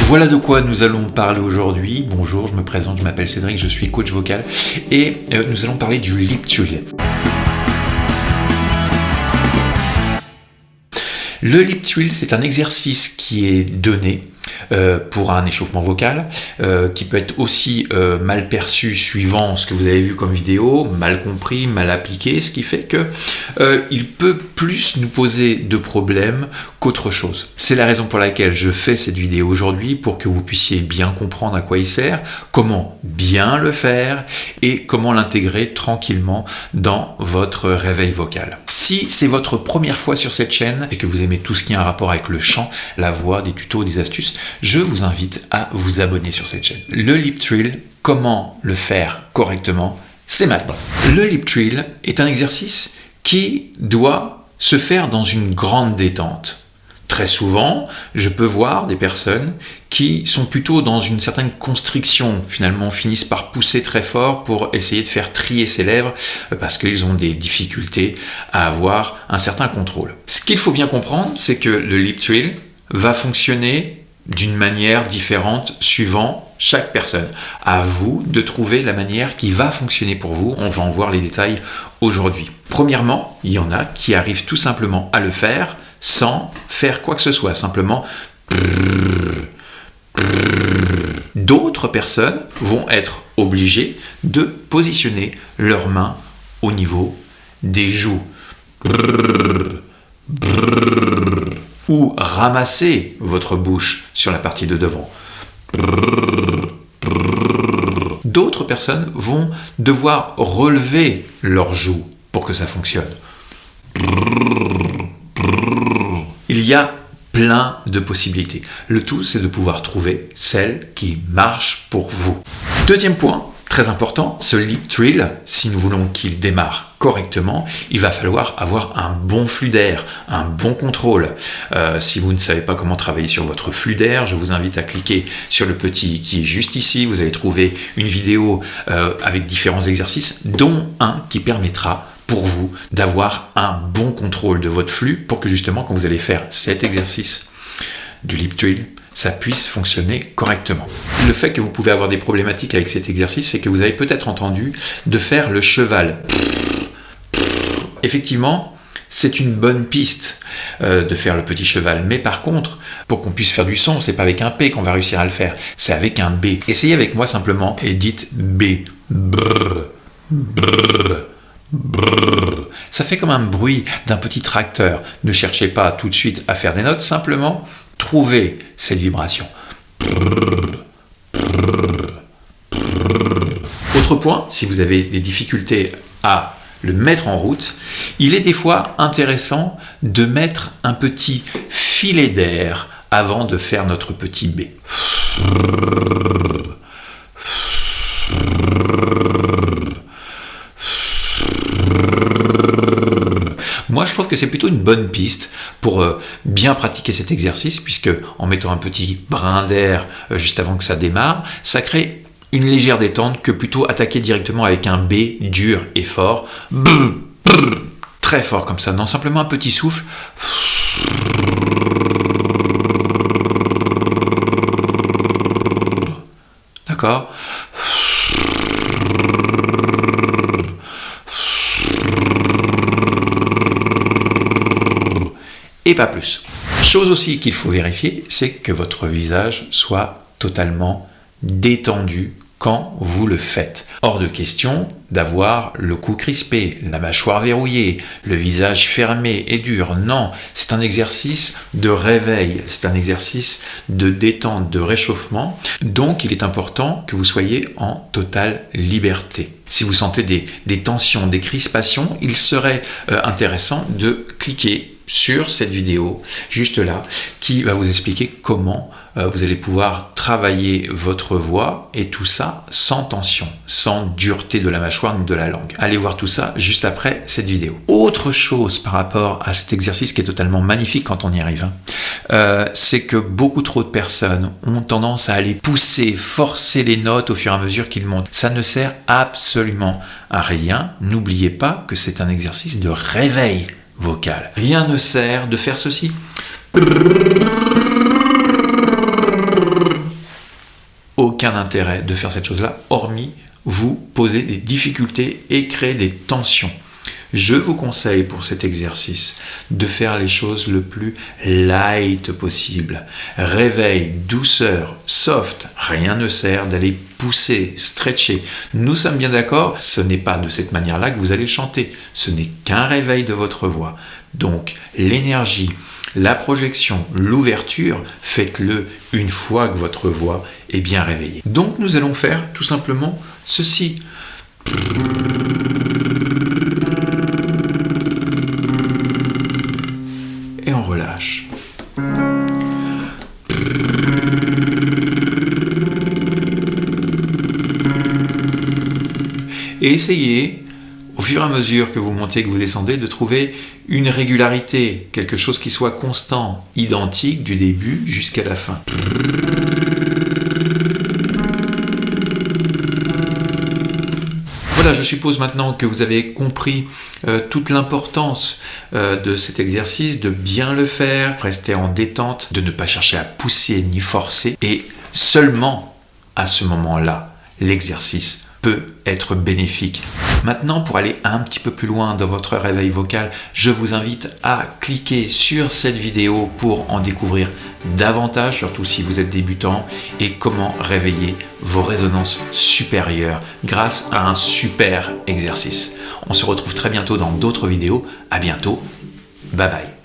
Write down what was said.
Voilà de quoi nous allons parler aujourd'hui. Bonjour, je me présente, je m'appelle Cédric, je suis coach vocal et nous allons parler du lip trill. Le lip trill, c'est un exercice qui est donné pour un échauffement vocal, qui peut être aussi mal perçu suivant ce que vous avez vu comme vidéo, mal compris, mal appliqué, ce qui fait que il peut plus nous poser de problèmes qu'autre chose. C'est la raison pour laquelle je fais cette vidéo aujourd'hui, pour que vous puissiez bien comprendre à quoi il sert, comment bien le faire et comment l'intégrer tranquillement dans votre réveil vocal. Si c'est votre première fois sur cette chaîne et que vous aimez tout ce qui a un rapport avec le chant, la voix, des tutos, des astuces, je vous invite à vous abonner sur cette chaîne. Le lip trill, comment le faire correctement, c'est maintenant. Le lip trill est un exercice qui doit se faire dans une grande détente. Très souvent, je peux voir des personnes qui sont plutôt dans une certaine constriction, finalement finissent par pousser très fort pour essayer de faire trier ses lèvres parce qu'ils ont des difficultés à avoir un certain contrôle. Ce qu'il faut bien comprendre, c'est que le lip trill va fonctionner d'une manière différente suivant chaque personne. À vous de trouver la manière qui va fonctionner pour vous. On va en voir les détails aujourd'hui. Premièrement, il y en a qui arrivent tout simplement à le faire sans faire quoi que ce soit, simplement. D'autres personnes vont être obligées de positionner leurs mains au niveau des joues. Ou ramasser votre bouche sur la partie de devant. D'autres personnes vont devoir relever leurs joues pour que ça fonctionne. Il y a plein de possibilités. Le tout, c'est de pouvoir trouver celle qui marche pour vous. Deuxième point, très important, ce lip trill, si nous voulons qu'il démarre correctement, il va falloir avoir un bon flux d'air, un bon contrôle. Si vous ne savez pas comment travailler sur votre flux d'air, je vous invite à cliquer sur le petit qui est juste ici. Vous allez trouver une vidéo avec différents exercices, dont un qui permettra pour vous d'avoir un bon contrôle de votre flux pour que justement quand vous allez faire cet exercice du lip trill, ça puisse fonctionner correctement. Le fait que vous pouvez avoir des problématiques avec cet exercice, c'est que vous avez peut-être entendu de faire le cheval. Effectivement, c'est une bonne piste de faire le petit cheval, mais par contre, pour qu'on puisse faire du son, c'est pas avec un P qu'on va réussir à le faire, c'est avec un B. Essayez avec moi simplement et dites B. Brrr, brrr. Brrr. Ça fait comme un bruit d'un petit tracteur. Ne cherchez pas tout de suite à faire des notes, simplement trouvez cette vibration. Brrr. Brrr. Brrr. Autre point, si vous avez des difficultés à le mettre en route, il est des fois intéressant de mettre un petit filet d'air avant de faire notre petit B. Moi, je trouve que c'est plutôt une bonne piste pour bien pratiquer cet exercice, puisque en mettant un petit brin d'air juste avant que ça démarre, ça crée une légère détente que plutôt attaquer directement avec un B dur et fort. Brr, brr, très fort comme ça. Non, simplement un petit souffle. D'accord ? Et pas plus. Chose aussi qu'il faut vérifier, c'est que votre visage soit totalement détendu quand vous le faites. Hors de question d'avoir le cou crispé, la mâchoire verrouillée, le visage fermé et dur. Non, c'est un exercice de réveil, c'est un exercice de détente, de réchauffement. Donc, il est important que vous soyez en totale liberté. Si vous sentez des tensions, des crispations, il serait intéressant de cliquer sur cette vidéo, juste là, qui va vous expliquer comment vous allez pouvoir travailler votre voix et tout ça sans tension, sans dureté de la mâchoire ni de la langue. Allez voir tout ça juste après cette vidéo. Autre chose par rapport à cet exercice qui est totalement magnifique quand on y arrive, c'est que beaucoup trop de personnes ont tendance à aller pousser, forcer les notes au fur et à mesure qu'ils montent. Ça ne sert absolument à rien. N'oubliez pas que c'est un exercice de réveil vocal. Rien ne sert de faire ceci. aucun intérêt de faire cette chose-là, hormis vous poser des difficultés et créer des tensions. Je vous conseille pour cet exercice de faire les choses le plus light possible. Réveil, douceur, soft, rien ne sert d'aller pousser, stretcher. Nous sommes bien d'accord, ce n'est pas de cette manière-là que vous allez chanter. Ce n'est qu'un réveil de votre voix. Donc l'énergie, la projection, l'ouverture, faites-le une fois que votre voix est bien réveillée. Donc nous allons faire tout simplement ceci. Et on relâche. Et essayez, au fur et à mesure que vous montez, que vous descendez, de trouver une régularité, quelque chose qui soit constant, identique du début jusqu'à la fin. Voilà, je suppose maintenant que vous avez compris toute l'importance de cet exercice, de bien le faire, rester en détente, de ne pas chercher à pousser ni forcer. Et seulement à ce moment-là, l'exercice peut être bénéfique. Maintenant, pour aller un petit peu plus loin dans votre réveil vocal, je vous invite à cliquer sur cette vidéo pour en découvrir davantage, surtout si vous êtes débutant, et comment réveiller vos résonances supérieures grâce à un super exercice. On se retrouve très bientôt dans d'autres vidéos. À bientôt. Bye bye.